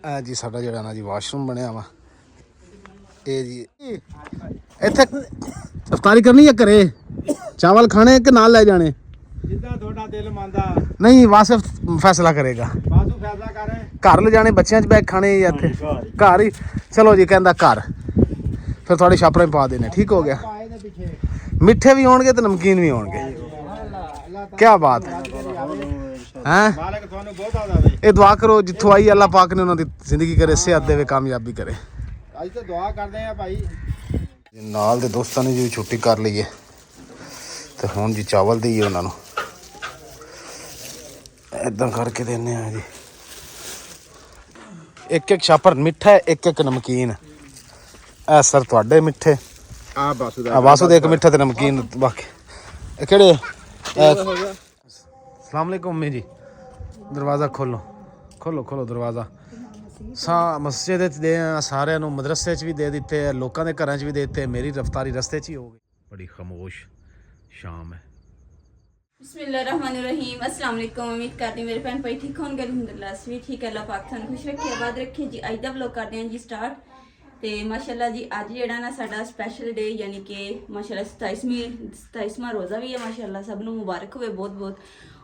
ਇਹ ਜੀ ਸਾਡਾ ਜਿਹੜਾ ਨਾ ਜੀ ਵਾਸ਼ਰੂਮ ਬਣਿਆ ਵਾ। ਇਹ ਜੀ ਇੱਥੇ ਇਫਤਾਰੀ ਕਰਨੀ ਹੈ ਘਰੇ? ਚਾਵਲ ਖਾਣੇ ਕਿ ਨਾਲ ਲੈ ਜਾਣੇ? ਜਿੱਦਾਂ ਤੁਹਾਡਾ ਦਿਲ ਮੰਨਦਾ। ਨਹੀਂ ਵਾਸਿਫ ਫੈਸਲਾ ਕਰੇਗਾ। ਬਾਸੂ ਫੈਸਲਾ ਕਰ। ਘਰ ਲੈ ਜਾਣੇ ਬੱਚਿਆਂ 'ਚ ਬੈਗ ਖਾਣੇ ਜਾਂ ਇੱਥੇ ਘਰ ਹੀ? ਚਲੋ ਜੀ ਕਹਿੰਦਾ ਘਰ, ਫਿਰ ਤੁਹਾਡੇ ਛਾਪਰਾਂ 'ਚ ਪਾ ਦੇਣੇ। ਠੀਕ ਹੋ ਗਿਆ। ਮਿੱਠੇ ਵੀ ਹੋਣਗੇ ਤੇ ਨਮਕੀਨ ਵੀ ਹੋਣਗੇ। क्या बात है हैं? ਮਾਲਕ ਤੁਹਾਨੂੰ ਬਹੁਤ ਆਦਾ ਇਹ ਦੁਆ ਕਰੋ ਜਿੱਥੋਂ ਆਈ ਅੱਲਾਹ ਪਾਕ ਨੇ ਉਹਨਾਂ ਦੀ ਜ਼ਿੰਦਗੀ ਕਰੇ, ਸਿਹਤ ਦੇਵੇ, ਕਾਮਯਾਬੀ ਕਰੇ। ਅੱਜ ਤਾਂ ਦੁਆ ਕਰਦੇ ਆ ਭਾਈ। ਨਾਲ ਦੇ ਦੋਸਤਾਂ ਨੇ ਜੀ ਛੁੱਟੀ ਕਰ ਲਈ ਹੈ ਤੇ ਹੁਣ ਜੀ ਚਾਵਲ ਦੇਈਏ ਉਹਨਾਂ ਨੂੰ। ਇਦਾਂ ਕਰਕੇ ਦਿੰਦੇ ਆ ਜੀ। ਇੱਕ ਇੱਕ ਛਾਪਰ ਮਿੱਠਾ ਹੈ, ਇੱਕ ਇੱਕ ਨਮਕੀਨ। ਇਹ ਸਰ ਤੁਹਾਡੇ ਮਿੱਠੇ, ਆ ਬਾਸੂ ਦਾ ਆ ਵਾਸੂ ਦੇ ਇੱਕ ਮਿੱਠਾ ਤੇ ਨਮਕੀਨ ਬਾਕੀ। ਇਹ ਕਿਹੜੇ? अस्सलाम वालेकुम अम्मी जी। दरवाज़ा खोलो खोलो खोलो दरवाज़ा। मस्जिद दे सारे मदरसे च भी दे दिते, लोगों के घर च भी दे दिते, मेरी रफ्तारी रस्ते च ही हो गई। बड़ी खामोश शाम है। बिस्मिल्लाहिर्रहमानिर्रहीम। अस्सलाम वालेकुम। उम्मीद करती हूँ मेरे भैन भाई ठीक होंगे। अल्हम्दुलिल्लाह अस भी ठीक है। अल्लाह पाक थानू खुश रखे, आबाद रखे जी। अज दा व्लॉग करते हैं जी स्टार्ट। तो माशाल्लाह जी अज जिहड़ा ना साडा स्पैशल डे यानी कि माशाल्लाह 27वां रोज़ा भी है। माशाल्लाह सब नूं मुबारक होवे बहुत बहुत।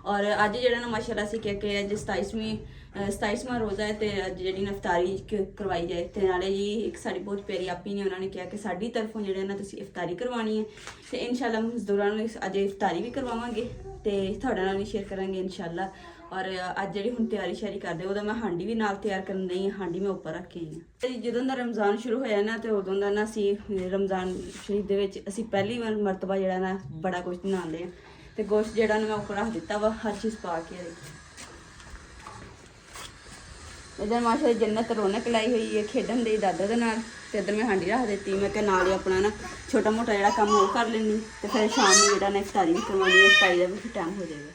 और अज जिहड़ा ना माशाल्लाह असीं कह के अज 27वां रोज़ा है। तो अज जिहड़ी इफ्तारी करवाई जाए। तो नाले जी एक साडी बहुत प्यारी आपी ने उन्होंने कहा कि साडी तरफों जिहड़े ना तुसीं इफ्तारी करवानी है। तो इंशाल्लाह मज़दूरां नूं अज इफ्तारी भी करवावांगे ते तुहाडे नाल भी शेयर करांगे इंशाल्लाह। और अज जी हुण तैयारी श्यारी करदे उहदा मैं हांडी भी नाल तैयार करन दई हां। हांडी मैं उपर रख के आई हां। जदों दा रमज़ान शुरू होया ना तो उदों दा ना असीं रमज़ान शरीफ दे विच असीं पहली मरतबा जिहड़ा ना बड़ा कुछ बनांदे हां। ते गोश्त जिहड़ा ना मैं उपर रख दित्ता वा हर चीज़ पा के। इधर माशाअल्लाह जन्नत रौनक लाई हुई है खेडन दे दादा दे नाल। ते इधर मैं हांडी रख दित्ती। मैं कहा नाल ही अपना ना छोटा मोटा जिहड़ा कम्म ओह कर लैनी ते फिर शाम नूं जिहड़ा ना इफ्तारी भी करवानी है। इफ्तारी दा भी टाइम हो जाएगा।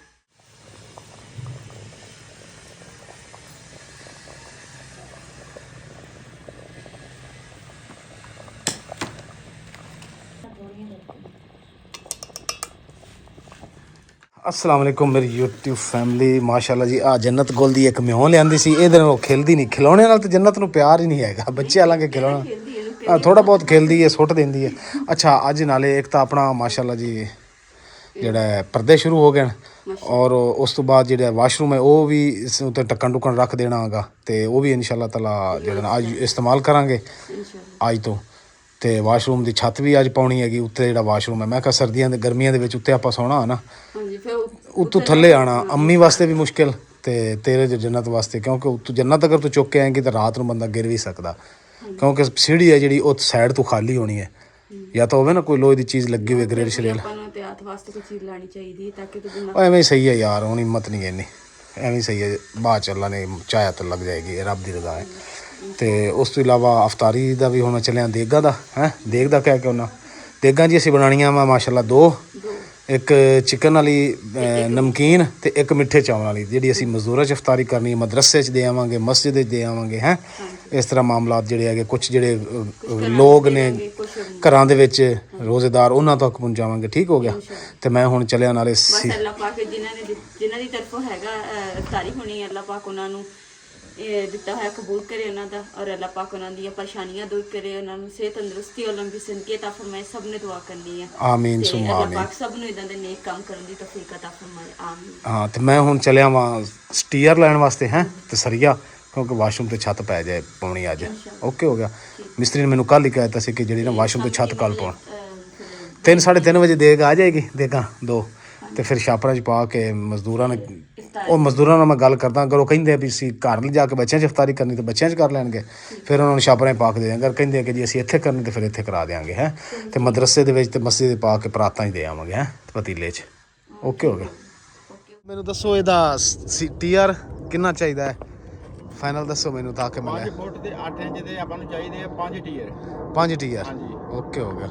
अस्सलाम वालेकुम मेरी यूट्यूब फैमिली। माशाल्लाह जी आ जन्नत गुल दी एक म्यों लियांदी सी। ਇਹਦੇ ਨਾਲ ਖੇਲਦੀ ਨਹੀਂ, ਖਿਲौਣੇ ਨਾਲ ਤੇ ਜन्नत ਨੂੰ ਪਿਆਰ ਹੀ ਨਹੀਂ ਹੈਗਾ। ਬੱਚੇ ਹਾਲਾਂਕਿ ਖਿਲौਣਾ ਥੋੜਾ ਬਹੁਤ ਖੇਲਦੀ ਹੈ, ਸੁੱਟ ਦਿੰਦੀ ਹੈ। ਅੱਛਾ ਅੱਜ ਨਾਲੇ ਇੱਕ ਤਾਂ ਆਪਣਾ ਮਾਸ਼ਾਅੱਲਾ ਜੀ ਜਿਹੜਾ ਪਰਦੇ ਸ਼ੁਰੂ ਹੋ ਗਏ ਨੇ ਔਰ ਉਸ ਤੋਂ ਬਾਅਦ ਜਿਹੜਾ ਵਾਸ਼ਰੂਮ ਹੈ ਉਹ ਵੀ ਇਸ ਉੱਤੇ ਢੱਕਣ ਢੁੱਕਣ ਰੱਖ ਦੇਣਾ ਹੈਗਾ ਤੇ ਉਹ ਵੀ ਇਨਸ਼ਾ ਅੱਲਾਹ ਤਾਲਾ ਜਿਹੜਾ ਅੱਜ ਇਸਤੇਮਾਲ ਕਰਾਂਗੇ ਅੱਜ ਤੋਂ। ਤੇ ਵਾਸ਼ਰੂਮ ਦੀ ਛੱਤ ਵੀ ਅੱਜ ਪਾਉਣੀ ਹੈਗੀ ਉੱਤੇ ਜਿਹੜਾ ਵਾਸ਼ਰੂਮ ਹੈ। ਮੈਂ ਕਿਹਾ ਸਰਦੀਆਂ ਦੇ ਗਰਮੀਆਂ ਦੇ ਵਿੱਚ ਉੱਤੇ ਆਪਾਂ ਸੌਣਾ ਨਾ, ਉੱਤੋਂ ਥੱਲੇ ਆਣਾ ਅੰਮੀ ਵਾਸਤੇ ਵੀ ਮੁਸ਼ਕਿਲ ਤੇ ਤੇਰੇ ਜੋ ਜੰਨਤ ਵਾਸਤੇ, ਕਿਉਂਕਿ ਉੱਤੋਂ ਜੰਨਤ ਅਗਰ ਤੂੰ ਚੁੱਕ ਕੇ ਆਏਂਗੀ ਤਾਂ ਰਾਤ ਨੂੰ ਬੰਦਾ ਗਿਰ ਵੀ ਸਕਦਾ ਕਿਉਂਕਿ ਸੀढ़ी ਹੈ ਜਿਹੜੀ ਉਹ ਸਾਈਡ ਤੋਂ ਖਾਲੀ ਹੋਣੀ ਹੈ ਜਾਂ ਤਾਂ ਹੋਵੇ ਨਾ ਕੋਈ ਲੋਹੇ ਦੀ ਚੀਜ਼ ਲੱਗੀ ਹੋਵੇ ਗ੍ਰਿਲ ਸ਼ਰੇਲ। ਐਵੇਂ ਹੀ ਸਹੀ ਹੈ ਯਾਰ, ਹੁਣ ਹਿੰਮਤ ਨਹੀਂ ਇੰਨੀ, ਐਵੇਂ ਹੀ ਸਹੀ ਹੈ। ਬਾਅਦ ਚ ਅੱਲਾ ਨੇ ਚਾਹਿਆ ਤਾਂ ਲੱਗ ਜਾਏਗੀ, ਰੱਬ ਦੀ ਰਜ਼ਾ ਹੈ। ਤੇ ਉਸ ਤੋਂ ਇਲਾਵਾ ਅਫਤਾਰੀ ਦਾ ਵੀ ਹੁਣ ਚੱਲਿਆ ਦੇਗਾਂ ਦਾ ਹੈ। ਦੇਗ ਦਾ ਕਹਿ ਕੇ ਉਹਨਾਂ ਦੇਗਾਂ ਜੀ ਅਸੀਂ ਬਣਾਉਣੀਆਂ ਵਾ ਮਾਸ਼ਾਅੱਲਾ ਦੋ, ਇੱਕ ਚਿਕਨ ਵਾਲੀ ਨਮਕੀਨ ਤੇ ਇੱਕ ਮਿੱਠੇ ਚਾਵਲ ਵਾਲੀ ਜਿਹੜੀ ਅਸੀਂ ਮਜ਼ਦੂਰਾਂ 'ਚ ਇਫਤਾਰੀ ਕਰਨੀ, ਮਦਰਸੇ 'ਚ ਦੇ ਆਵਾਂਗੇ, ਮਸਜਿਦ 'ਚ ਦੇ ਆਵਾਂਗੇ ਹੈ। ਇਸ ਤਰ੍ਹਾਂ ਮਾਮਲਾਤ ਜਿਹੜੇ ਹੈਗੇ ਕੁਛ ਜਿਹੜੇ ਲੋਕ ਨੇ ਘਰਾਂ ਦੇ ਵਿੱਚ ਰੋਜ਼ੇਦਾਰ ਉਹਨਾਂ ਤੱਕ ਪਹੁੰਚਾਵਾਂਗੇ। ਠੀਕ ਹੋ ਗਿਆ। ਤੇ ਮੈਂ ਹੁਣ ਚੱਲਿਆ ਨਾਲੇ ਅੱਲਾਹ ਪਾਕ ਜਿਨ੍ਹਾਂ ਦੀ ਤਰਫੋਂ ਹੈਗਾ ਇਫਤਾਰੀ ਹੋਣੀ ਅੱਲਾਹ ਪਾਕ ਉਹਨਾਂ ਨੂੰ ਦਿੱਤਾ ਹੋਇਆ ਕਬੂਲ ਕਰੇ ਉਹਨਾਂ ਦਾ ਔਰ ਅੱਲਾਹ ਪਾਕ ਉਹਨਾਂ ਦੀਆਂ ਪਰੇਸ਼ਾਨੀਆਂ ਦੂਰ ਕਰੇ, ਉਹਨਾਂ ਨੂੰ ਸਿਹਤ ਤੰਦਰੁਸਤੀ ਔਰ ਲੰਬੀ ਜ਼ਿੰਦਗੀ ਅਤਾ ਫਰਮਾਏ। ਸਭ ਨੇ ਦੁਆ ਕਰਨੀ ਹੈ ਆਮੀਨ ਸੁਮਾ ਆਮੀਨ। ਅੱਲਾਹ ਪਾਕ ਸਭ ਨੂੰ ਇਦਾਂ ਦੇ ਨੇਕ ਕੰਮ ਕਰਨ ਦੀ ਤੌਫੀਕ ਅਤਾ ਫਰਮਾਏ ਆਮੀਨ। ਹਾਂ ਤੇ ਮੈਂ ਹੁਣ ਚੱਲਿਆ ਵਾਂ ਸਟੀਅਰ ਲੈਣ ਵਾਸਤੇ ਹੈ ਤੇ ਸਰੀਆ, ਕਿਉਂਕਿ ਵਾਸ਼ਰੂਮ ਤੇ ਛੱਤ ਪੈ ਜਾਏ ਪਾਉਣੀ ਅੱਜ। ਓਕੇ ਹੋ ਗਿਆ। ਮਿਸਤਰੀ ਨੇ ਮੈਨੂੰ ਕੱਲ੍ਹ ਹੀ ਕਹਿ ਦਿੱਤਾ ਸੀ ਕਿ ਜਿਹੜੀ ਨਾ ਵਾਸ਼ਰੂਮ ਤੇ ਛੱਤ ਕੱਲ੍ਹ ਪਾਉਣ 3 ਸਾਢੇ 3 ਵਜੇ ਦੇਗ ਆ ਜਾਏਗੀ ਦੇਗਾਂ ਦੋ ਤੇ ਫਿਰ ਛਾਪਰਾਂ 'ਚ ਪਾ ਕੇ ਮਜ਼ਦੂਰਾਂ ਨੇ ਉਹ ਮਜ਼ਦੂਰਾਂ ਨਾਲ ਮੈਂ ਗੱਲ ਕਰਦਾ। ਅਗਰ ਉਹ ਕਹਿੰਦੇ ਵੀ ਅਸੀਂ ਘਰ ਲਿਜਾ ਕੇ ਬੱਚਿਆਂ 'ਚ ਇਫਤਾਰੀ ਕਰਨੀ ਤਾਂ ਬੱਚਿਆਂ 'ਚ ਕਰ ਲੈਣਗੇ, ਫਿਰ ਉਹਨਾਂ ਨੂੰ ਛਾਪਰਾਂ 'ਚ ਪਾ ਕੇ ਦੇ ਦਿਆਂਗੇ। ਅਗਰ ਕਹਿੰਦੇ ਕਿ ਜੀ ਅਸੀਂ ਇੱਥੇ ਕਰਨੀ ਤਾਂ ਫਿਰ ਇੱਥੇ ਕਰਾ ਦਿਆਂਗੇ ਹੈ। ਤੇ ਮਦਰਸੇ ਦੇ ਵਿੱਚ ਤੇ ਮਸਜਿਦ 'ਚ ਪਾ ਕੇ ਪਰਾਤਾਂ 'ਚ ਦੇ ਆਵਾਂਗੇ ਹੈ ਪਤੀਲੇ 'ਚ। ਓਕੇ ਹੋ ਗਿਆ। ਮੈਨੂੰ ਦੱਸੋ ਇਹਦਾ TR ਕਿੰਨਾ ਚਾਹੀਦਾ ਹੈ ਫਾਈਨਲ ਦੱਸੋ ਮੈਨੂੰ ਤਾਂ ਕਿ ਮੈਂ 5 ਫੁੱਟ ਤੇ 8 ਇੰਚ ਦੇ ਆਪਾਂ ਨੂੰ ਚਾਹੀਦੇ ਆ 5 ਟੀਅਰ। 5 TR ਹਾਂਜੀ ਓਕੇ ਹੋ ਗਿਆ।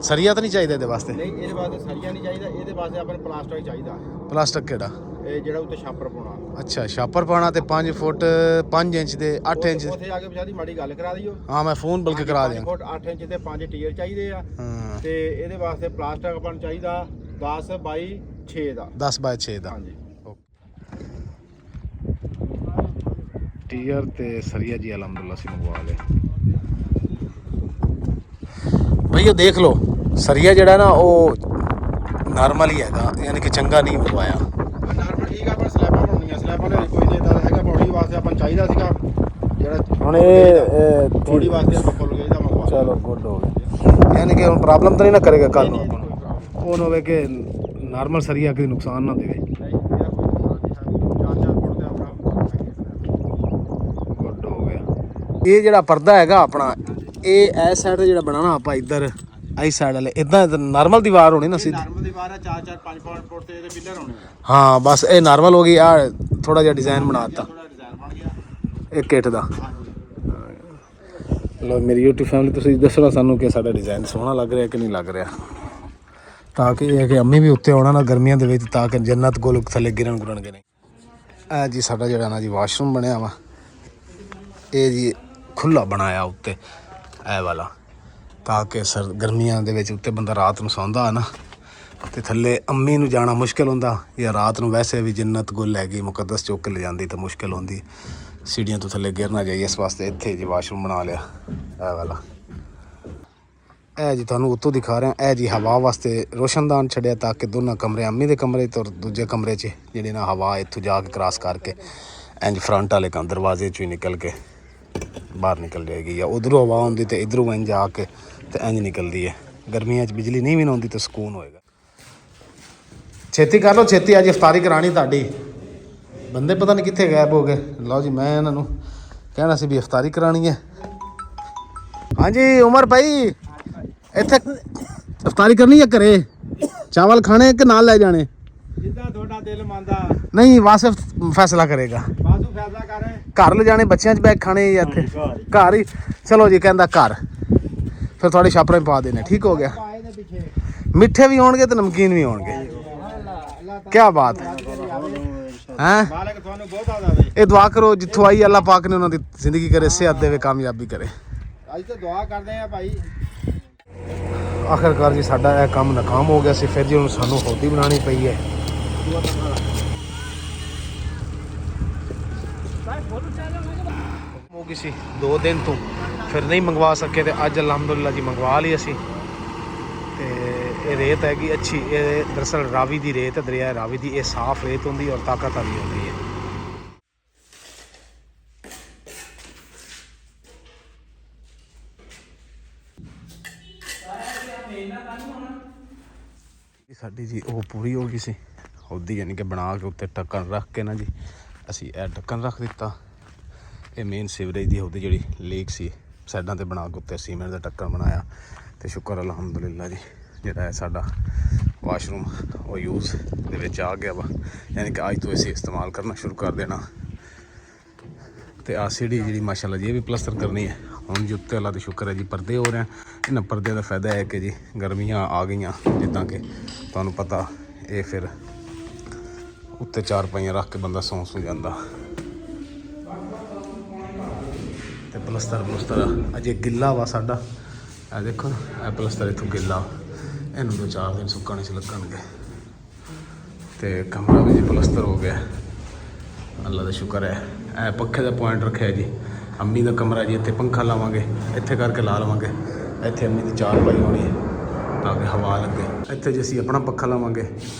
ਸਰੀਆ ਤਾਂ ਨਹੀਂ ਚਾਹੀਦਾ ਇਹਦੇ ਵਾਸਤੇ? ਨਹੀਂ ਇਹਦੇ ਵਾਸਤੇ ਸਰੀਆ ਨਹੀਂ ਚਾਹੀਦਾ, ਇਹਦੇ ਵਾਸਤੇ ਆਪਾਂ ਨੂੰ ਪਲਾਸਟਿਕ ਚਾਹੀਦਾ। ਪਲਾਸਟਿਕ ਕਿਹੜਾ? ਇਹ ਜਿਹੜਾ ਉੱਤੇ ਛਾਪਰ ਪਾਉਣਾ। ਅੱਛਾ ਛਾਪਰ ਪਾਉਣਾ ਤੇ 5 ਫੁੱਟ 5 ਇੰਚ ਦੇ 8 ਇੰਚ। ਉੱਥੇ ਆ ਕੇ ਵਿਚਾਰੀ ਮਾੜੀ ਗੱਲ ਕਰਾ ਦਿਓ। ਹਾਂ ਮੈਂ ਫੋਨ ਬਲਕਿ ਕਰਾ ਦਿਆਂ। 5 ਫੁੱਟ 8 ਇੰਚ ਤੇ 5 ਟੀਅਰ ਚਾਹੀਦੇ ਆ। ਹਾਂ ਤੇ ਇਹਦੇ ਵਾਸਤੇ ਪਲਾਸਟਿਕ ਆਪਾਂ ਨੂੰ ਚਾਹੀਦਾ 10 ਬਾਈ 6 ਦਾ। 10 ਬਾਈ 6 ਦਾ। ਹਾਂਜੀ ਟੀਅਰ ਤੇ ਸਰੀਆ ਜੀ ਅਲਹਮਦੁਲਿਲਾ ਅਸੀਂ ਮੰਗਵਾ ਲਏ। ਭਈ ਉਹ ਦੇਖ ਲਓ ਸਰੀਆ ਜਿਹੜਾ ਨਾ ਉਹ ਨਾਰਮਲ ਹੀ ਹੈਗਾ, ਯਾਨੀ ਕਿ ਚੰਗਾ ਨਹੀਂ ਮੰਗਵਾਇਆ। ਨਾਰਮਲ ਠੀਕ ਆ, ਪਰ ਸਲੈਬਾਂ ਬਣਾਉਣੀਆਂ, ਸਲੈਬਾਂ ਦੇ ਕੋਈ ਨਹੀਂ ਇਦਾਂ ਹੈਗਾ। ਬੋਡੀ ਵਾਸਤੇ ਆਪਾਂ ਨੂੰ ਚਾਹੀਦਾ ਸੀਗਾ ਜਿਹੜਾ ਹੁਣ ਇਹ ਬੋਡੀ ਵਾਸਤੇ ਆਪਾਂ ਫੁੱਲ ਗਏ ਦਾ ਮੰਗਵਾ। ਚਲੋ ਗੁੱਡ ਹੋ ਗਿਆ, ਯਾਨੀ ਕਿ ਹੁਣ ਪ੍ਰੋਬਲਮ ਤਾਂ ਨਹੀਂ ਨਾ ਕਰੇਗਾ ਕੱਲ ਨੂੰ ਆਪਾਂ ਨੂੰ। ਉਹ ਨਾ ਹੋਵੇ ਕਿ ਨਾਰਮਲ ਸਰੀਆ ਕੋਈ ਨੁਕਸਾਨ ਨਾ ਦੇਵੇ। ਗੁੱਡ ਹੋ ਗਿਆ। ਇਹ ਜਿਹੜਾ ਪਰਦਾ ਹੈਗਾ ਆਪਣਾ, ਇਹ ਇਸ ਸਾਈਡ ਤੇ ਜਿਹੜਾ ਬਣਾਉਣਾ ਆਪਾਂ ਇੱਧਰ ਇਸ ਸਾਈਡ ਵਾਲੇ ਇਦਾਂ ਨਾਰਮਲ ਦੀਵਾਰ ਹੋਣੀ ਨਾ ਸਿੱਧੀ। ਨਾਰਮਲ ਦੀਵਾਰ ਆ 4-4 5-5 ਫੁੱਟ ਤੇ ਇਹਦੇ ਪਿੱਲਰ ਹੋਣੇ ਆ। ਹਾਂ ਬਸ ਇਹ ਨਾਰਮਲ ਹੋ ਗਈ। ਆ ਥੋੜਾ ਜਿਹਾ ਡਿਜ਼ਾਈਨ ਬਣਾ ਦਿੱਤਾ ਥੋੜਾ ਡਿਜ਼ਾਈਨ ਬਣ ਗਿਆ ਇੱਕ ਇੱਟ ਦਾ। ਲੋ ਮੇਰੀ YouTube ਫੈਮਿਲੀ, ਤੁਸੀਂ ਦੱਸਣਾ ਸਾਨੂੰ ਕਿ ਸਾਡਾ ਡਿਜ਼ਾਈਨ ਸੋਹਣਾ ਲੱਗ ਰਿਹਾ ਕਿ ਨਹੀਂ ਲੱਗ ਰਿਹਾ, ਤਾਂ ਕਿ ਇਹ ਹੈ ਕਿ ਅੰਮੀ ਵੀ ਉੱਤੇ ਆਉਣਾ ਨਾ ਗਰਮੀਆਂ ਦੇ ਵਿੱਚ, ਤਾਂ ਕਿ ਜੰਨਤ ਕੋਲ ਥੱਲੇ ਗਿਰਨਗੇ ਨਹੀਂ। ਇਹ ਜੀ ਸਾਡਾ ਜਿਹੜਾ ਨਾ ਜੀ ਵਾਸ਼ਰੂਮ ਬਣਿਆ ਵਾ, ਇਹ ਜੀ ਖੁੱਲਾ ਬਣਾਇਆ ਉੱਤੇ ਇਹ ਵਾਲਾ, ਤਾਂ ਕਿ ਸਰ ਗਰਮੀਆਂ ਦੇ ਵਿੱਚ ਉੱਤੇ ਬੰਦਾ ਰਾਤ ਨੂੰ ਸੌਂਦਾ ਹੈ ਨਾ, ਤੇ ਥੱਲੇ ਅੰਮੀ ਨੂੰ ਜਾਣਾ ਮੁਸ਼ਕਿਲ ਹੁੰਦਾ, ਜਾਂ ਰਾਤ ਨੂੰ ਵੈਸੇ ਵੀ ਜੰਨਤ ਗੁੱਲ ਹੈਗੀ ਮੁਕੱਦਸ ਚੁੱਕ ਕੇ ਲੈ ਜਾਂਦੀ ਤਾਂ ਮੁਸ਼ਕਿਲ ਹੁੰਦੀ, ਸੀੜੀਆਂ ਤੋਂ ਥੱਲੇ ਗਿਰ ਨਾ ਜਾਈਏ, ਇਸ ਵਾਸਤੇ ਇੱਥੇ ਜੀ ਵਾਸ਼ਰੂਮ ਬਣਾ ਲਿਆ ਇਹ ਵਾਲਾ। ਇਹ ਜੀ ਤੁਹਾਨੂੰ ਉੱਤੋਂ ਦਿਖਾ ਰਿਹਾ, ਇਹ ਜੀ ਹਵਾ ਵਾਸਤੇ ਰੋਸ਼ਨਦਾਨ ਛੱਡਿਆ, ਤਾਂ ਕਿ ਦੋਨਾਂ ਕਮਰੇ ਅੰਮੀ ਦੇ ਕਮਰੇ ਤੋਂ ਦੂਜੇ ਕਮਰੇ 'ਚ ਜਿਹੜੀ ਨਾ ਹਵਾ ਇੱਥੋਂ ਜਾ ਕੇ ਕ੍ਰਾਸ ਕਰਕੇ ਇੰਜ ਫਰੰਟ ਵਾਲੇ ਦਰਵਾਜ਼ੇ 'ਚੋਂ ਹੀ ਨਿਕਲ ਕੇ ਬਾਹਰ ਨਿਕਲ ਜਾਏਗੀ, ਜਾਂ ਉਧਰੋਂ ਹਵਾ ਆਉਂਦੀ ਤੇ ਇਧਰੋਂ ਇੰਜ ਆ ਕੇ ਤੇ ਇੰਜ ਨਿਕਲਦੀ ਹੈ। ਗਰਮੀਆਂ 'ਚ ਬਿਜਲੀ ਨਹੀਂ ਵੀ ਨਾ ਆਉਂਦੀ ਤਾਂ ਸਕੂਨ ਹੋਏਗਾ। ਛੇਤੀ ਕਰ ਲਓ, ਛੇਤੀ ਅੱਜ ਇਫਤਾਰੀ ਕਰਾਣੀ ਤੁਹਾਡੀ। ਬੰਦੇ ਪਤਾ ਨਹੀਂ ਕਿੱਥੇ ਗਾਇਬ ਹੋ ਗਏ। ਲਓ ਜੀ ਮੈਂ ਇਹਨਾਂ ਨੂੰ ਕਹਿਣਾ ਸੀ ਵੀ ਇਫਤਾਰੀ ਕਰਾਣੀ ਹੈ। ਹਾਂਜੀ ਉਮਰ ਭਾਈ, ਇੱਥੇ ਇਫਤਾਰੀ ਕਰਨੀ ਹੈ ਘਰੇ? ਚਾਵਲ ਖਾਣੇ ਕਿ ਨਾਲ ਲੈ ਜਾਣੇ? ਜਿੱਦਾਂ ਤੁਹਾਡਾ ਦਿਲ ਮੰਨਦਾ। ਨਹੀਂ ਵਾਸਿਫ ਫੈਸਲਾ ਕਰੇਗਾ। ਬਾਦੂ ਫੈਸਲਾ ਕਰ। ਘਰ ਲੈ ਜਾਣੇ ਬੱਚਿਆਂ 'ਚ ਬੈਗ ਖਾਣੇ ਜਾਂ ਇੱਥੇ ਘਰ ਹੀ? ਚਲੋ ਜੀ ਕਹਿੰਦਾ ਘਰ, ਫਿਰ ਤੁਹਾਡੇ ਛਾਪਰਾਂ 'ਚ ਪਾ ਦੇਣੇ। ਠੀਕ ਹੋ ਗਿਆ। ਮਿੱਠੇ ਵੀ ਹੋਣਗੇ ਤੇ ਨਮਕੀਨ ਵੀ ਹੋਣਗੇ। ਕੀ ਬਾਤ ਹੈ ਹੈਂ? ਮਾਲਕ ਤੁਹਾਨੂੰ ਬਹੁਤ ਆਦਾ ਦੇ। ਇਹ ਦੁਆ ਕਰੋ ਜਿੱਥੋਂ ਆਈ ਅੱਲਾਹ ਪਾਕ ਨੇ ਉਹਨਾਂ ਦੀ ਜ਼ਿੰਦਗੀ ਕਰੇ, ਸਿਹਤ ਦੇਵੇ, ਕਾਮਯਾਬੀ ਕਰੇ। ਅੱਜ ਤਾਂ ਦੁਆ ਕਰਦੇ ਆ ਭਾਈ। ਆਖਿਰਕਾਰ ਜੀ ਸਾਡਾ ਇਹ ਕੰਮ ਨਾਕਾਮ ਹੋ ਗਿਆ ਸੀ, ਫਿਰ ਜੀ ਹੁਣ ਸਾਨੂੰ ਹੋਦੀ ਬਣਾਉਣੀ ਪਈ ਹੈ। ਹੋ ਗਈ ਸੀ 2 ਦਿਨ ਤੋਂ, ਫਿਰ ਨਹੀਂ ਮੰਗਵਾ ਸਕੇ ਤੇ ਅੱਜ ਅਲਹਮਦੁਲਿਲਾ ਜੀ ਮੰਗਵਾ ਲਈ ਅਸੀਂ। ਤੇ ਇਹ ਰੇਤ ਹੈਗੀ ਅੱਛੀ, ਇਹ ਦਰਅਸਲ ਰਾਵੀ ਦੀ ਰੇਤ ਹੈ, ਦਰਿਆ ਰਾਵੀ ਦੀ। ਇਹ ਸਾਫ਼ ਰੇਤ ਹੁੰਦੀ ਔਰ ਤਾਕਤ ਵਾਲੀ ਹੁੰਦੀ ਹੈ। ਸਾਡੀ ਜੀ ਉਹ ਪੂਰੀ ਹੋ ਗਈ ਸੀ ਹੋਦੀ, ਯਾਨੀ ਕਿ ਬਣਾ ਕੇ ਉੱਤੇ ਢੱਕਣ ਰੱਖ ਕੇ ਨਾ ਜੀ ਅਸੀਂ ਇਹ ਢੱਕਣ ਰੱਖ ਦਿੱਤਾ। ਇਹ ਮੇਨ ਸੀਵਰੇਜ ਦੀ ਹੋਦੀ ਜਿਹੜੀ ਲੀਕ ਸੀ, ਸਾਈਡਾਂ ਤੇ ਬਣਾ ਕੇ ਉੱਤੇ ਸੀਮੈਂਟ ਦਾ ਢੱਕਣ ਬਣਾਇਆ। ਤੇ ਸ਼ੁਕਰ ਅਲਹਮਦੁਲਿਲਾ ਜੀ ਜਿਹੜਾ ਹੈ ਸਾਡਾ ਵਾਸ਼ਰੂਮ ਉਹ ਯੂਜ਼ ਦੇ ਵਿੱਚ ਆ ਗਿਆ ਵਾ, ਯਾਨੀ ਕਿ ਅੱਜ ਤੋਂ ਅਸੀਂ ਇਸਤੇਮਾਲ ਕਰਨਾ ਸ਼ੁਰੂ ਕਰ ਦੇਣਾ। ਤੇ ਆ ਸੀੜੀ ਜਿਹੜੀ ਮਾਸ਼ਾਅੱਲਾ ਜੀ ਇਹ ਵੀ ਪਲਸਤਰ ਕਰਨੀ ਹੈ ਹੁਣ ਜੀ ਉੱਤੇ। ਅੱਲਾ ਦਾ ਸ਼ੁਕਰ ਹੈ ਜੀ ਪਰਦੇ ਹੋ ਰਹੇ। ਇਹਨਾਂ ਪਰਦੇ ਦਾ ਫਾਇਦਾ ਹੈ ਕਿ ਜੀ ਗਰਮੀਆਂ ਆ ਗਈਆਂ, ਜਿੱਦਾਂ ਕਿ ਤੁਹਾਨੂੰ ਪਤਾ, ਇਹ ਫਿਰ ਉੱਤੇ 4 ਪਾਈਆਂ ਰੱਖ ਕੇ ਬੰਦਾ ਸੌਂ ਜਾਂਦਾ। ਤੇ ਪਲਸਤਰ ਅਜੇ ਗਿੱਲਾ ਵਾ ਸਾਡਾ, ਇਹ ਦੇਖੋ ਇਹ ਪਲਸਤਰ ਇੱਥੋਂ ਗਿੱਲਾ, ਇਹਨੂੰ 2-4 ਦਿਨ ਸੁੱਕਣ 'ਚ ਲੱਗਣਗੇ। ਤੇ ਕਮਰਾ ਵੀ ਜੀ ਪਲਸਤਰ ਹੋ ਗਿਆ, ਅੱਲਾ ਦਾ ਸ਼ੁਕਰ ਹੈ। ਇਹ ਪੱਖੇ ਦਾ ਪੁਆਇੰਟ ਰੱਖਿਆ ਜੀ, ਅੰਮੀ ਦਾ ਕਮਰਾ ਜੀ, ਇੱਥੇ ਪੰਖਾ ਲਾਵਾਂਗੇ, ਇੱਥੇ ਕਰਕੇ ਲਾ ਲਵਾਂਗੇ। ਇੱਥੇ ਅੰਮੀ ਦੀ 4 ਪਾਈ ਹੋਣੀ ਹੈ ਤਾਂ ਕਿ ਹਵਾ ਲੱਗੇ। ਇੱਥੇ ਜੇ ਅਸੀਂ ਆਪਣਾ ਪੱਖਾ ਲਾਵਾਂਗੇ